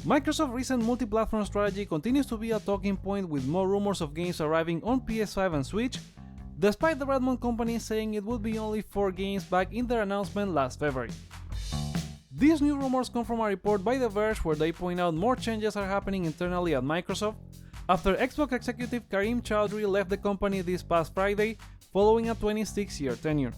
Microsoft's recent multi-platform strategy continues to be a talking point with more rumors of games arriving on PS5 and Switch, despite the Redmond company saying it would be only 4 games back in their announcement last February. These new rumors come from a report by The Verge where they point out more changes are happening internally at Microsoft after Xbox executive Karim Chaudhry left the company this past Friday following a 26-year tenure.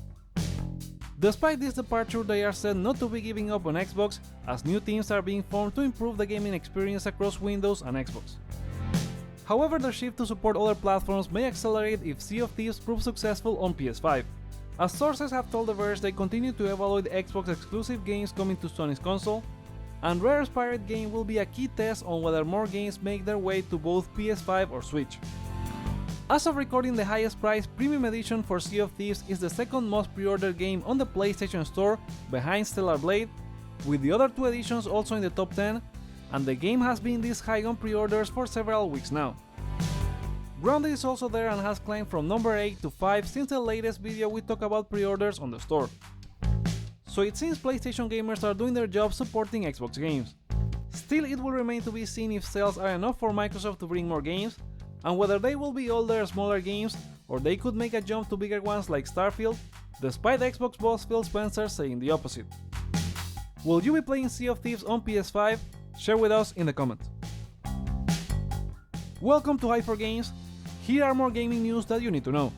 Despite this departure, they are said not to be giving up on Xbox, as new teams are being formed to improve the gaming experience across Windows and Xbox. However, their shift to support other platforms may accelerate if Sea of Thieves proves successful on PS5. As sources have told The Verge, they continue to evaluate Xbox exclusive games coming to Sony's console, and Rare's Pirate game will be a key test on whether more games make their way to both PS5 or Switch. As of recording, the highest price premium edition for Sea of Thieves is the second most pre-ordered game on the PlayStation Store behind Stellar Blade, with the other 2 editions also in the top 10, and the game has been this high on pre-orders for several weeks now. Grounded is also there and has climbed from number 8 to 5 since the latest video we talked about pre-orders on the store. So it seems PlayStation gamers are doing their job supporting Xbox games. Still, it will remain to be seen if sales are enough for Microsoft to bring more games, and whether they will be older, smaller games, or they could make a jump to bigger ones like Starfield, despite Xbox boss Phil Spencer saying the opposite. Will you be playing Sea of Thieves on PS5? Share with us in the comments. Welcome to Hype for Games. Here are more gaming news that you need to know.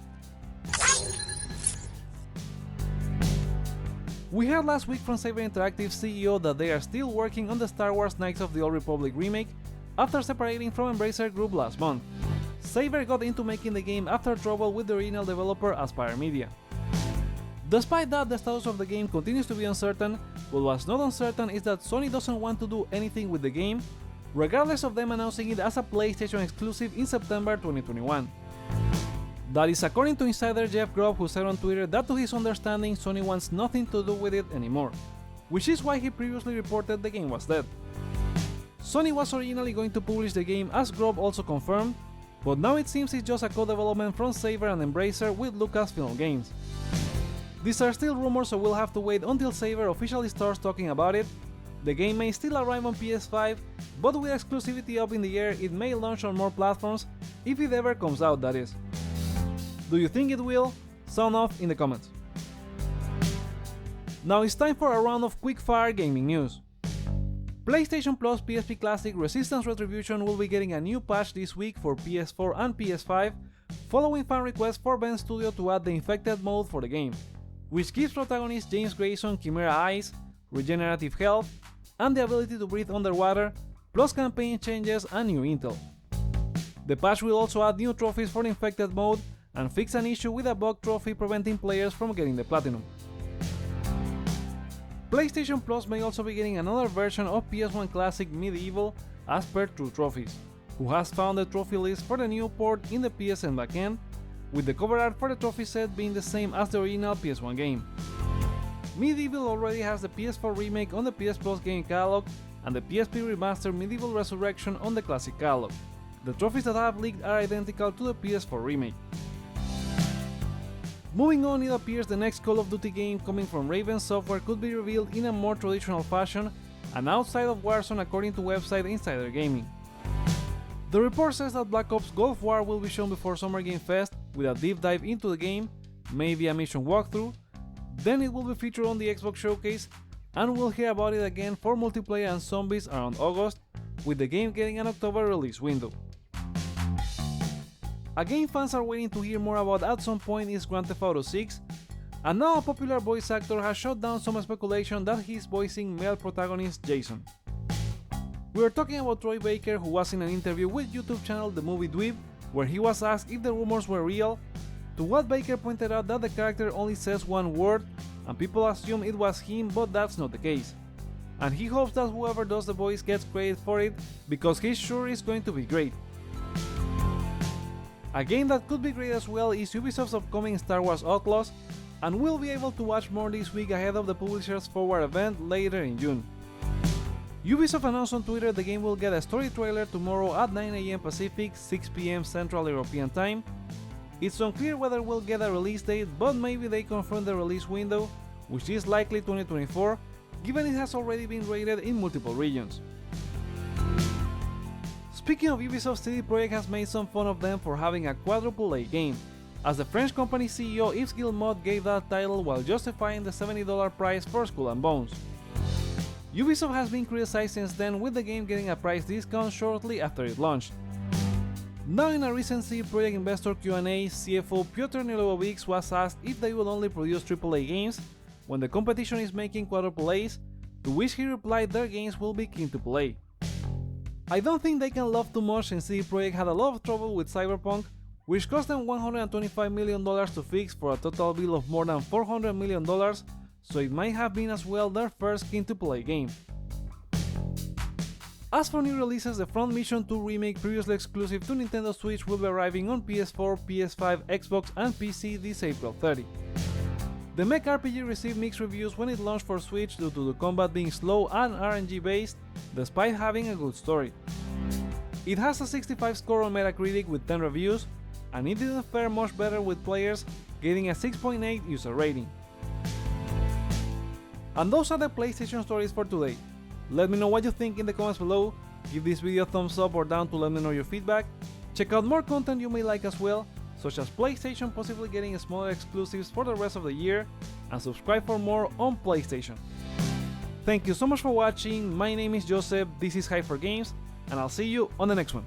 We heard last week from Saber Interactive CEO that they are still working on the Star Wars Knights of the Old Republic remake after separating from Embracer Group last month. Saber got into making the game after trouble with the original developer Aspyr Media. Despite that, the status of the game continues to be uncertain, but what's not uncertain is that Sony doesn't want to do anything with the game, regardless of them announcing it as a PlayStation exclusive in September 2021. That is according to insider Jeff Grubb, who said on Twitter that to his understanding Sony wants nothing to do with it anymore, which is why he previously reported the game was dead. Sony was originally going to publish the game, as Grubb also confirmed, but now it seems it's just a co-development from Saber and Embracer with Lucasfilm Games. These are still rumors, so we'll have to wait until Saber officially starts talking about it. The game may still arrive on PS5, but with exclusivity up in the air, it may launch on more platforms, if it ever comes out, that is. Do you think it will? Sound off in the comments. Now it's time for a round of quick-fire gaming news. PlayStation Plus PSP Classic Resistance Retribution will be getting a new patch this week for PS4 and PS5, following fan requests for Bend Studio to add the infected mode for the game, which gives protagonist James Grayson Chimera eyes, regenerative health, and the ability to breathe underwater, plus campaign changes and new intel. The patch will also add new trophies for the infected mode and fix an issue with a bug trophy preventing players from getting the platinum. PlayStation Plus may also be getting another version of PS1 Classic MediEvil as per True Trophies, who has found the trophy list for the new port in the PSN backend, with the cover art for the trophy set being the same as the original PS1 game. MediEvil already has the PS4 remake on the PS Plus game catalog and the PSP remastered MediEvil Resurrection on the classic catalog. The trophies that have leaked are identical to the PS4 remake. Moving on, it appears the next Call of Duty game coming from Raven Software could be revealed in a more traditional fashion and outside of Warzone, according to website Insider Gaming. The report says that Black Ops Gulf War will be shown before Summer Game Fest with a deep dive into the game, maybe a mission walkthrough, then it will be featured on the Xbox Showcase, and we'll hear about it again for multiplayer and zombies around August, with the game getting an October release window. A game fans are waiting to hear more about at some point is Grand Theft Auto 6, and now a popular voice actor has shut down some speculation that he's voicing male protagonist Jason. We are talking about Troy Baker, who was in an interview with YouTube channel The Movie Dweeb, where he was asked if the rumors were real, to what Baker pointed out that the character only says one word, and people assume it was him, but that's not the case. And he hopes that whoever does the voice gets credit for it, because he's sure it's going to be great. A game that could be great as well is Ubisoft's upcoming Star Wars Outlaws, and we'll be able to watch more this week ahead of the publisher's Forward event later in June. Ubisoft announced on Twitter the game will get a story trailer tomorrow at 9 AM Pacific, 6 PM Central European Time. It's unclear whether we'll get a release date, but maybe they confirm the release window, which is likely 2024, given it has already been rated in multiple regions. Speaking of Ubisoft, CD Projekt has made some fun of them for having a quadruple-A game, as the French company CEO Yves Guillemot gave that title while justifying the $70 price for Skull and Bones. Ubisoft has been criticized since then, with the game getting a price discount shortly after it launched. Now, in a recent CD Projekt investor Q&A, CFO Piotr Nielewowicz was asked if they will only produce AAA games when the competition is making quadruple A's, to which he replied their games will be keen to play. I don't think they can love too much, since CD Projekt had a lot of trouble with Cyberpunk, which cost them $125 million to fix for a total bill of more than $400 million, so it might have been as well their first keen-to-play game. As for new releases, the Frontmission 2 remake, previously exclusive to Nintendo Switch, will be arriving on PS4, PS5, Xbox and PC this April 30. The mech RPG received mixed reviews when it launched for Switch due to the combat being slow and RNG based, despite having a good story. It has a 65 score on Metacritic with 10 reviews, and it didn't fare much better with players, getting a 6.8 user rating. And those are the PlayStation stories for today. Let me know what you think in the comments below, give this video a thumbs up or down to let me know your feedback, check out more content you may like as well, such as PlayStation possibly getting smaller exclusives for the rest of the year, and subscribe for more on PlayStation. Thank you so much for watching, my name is Joseph, this is Hype for Games, and I'll see you on the next one.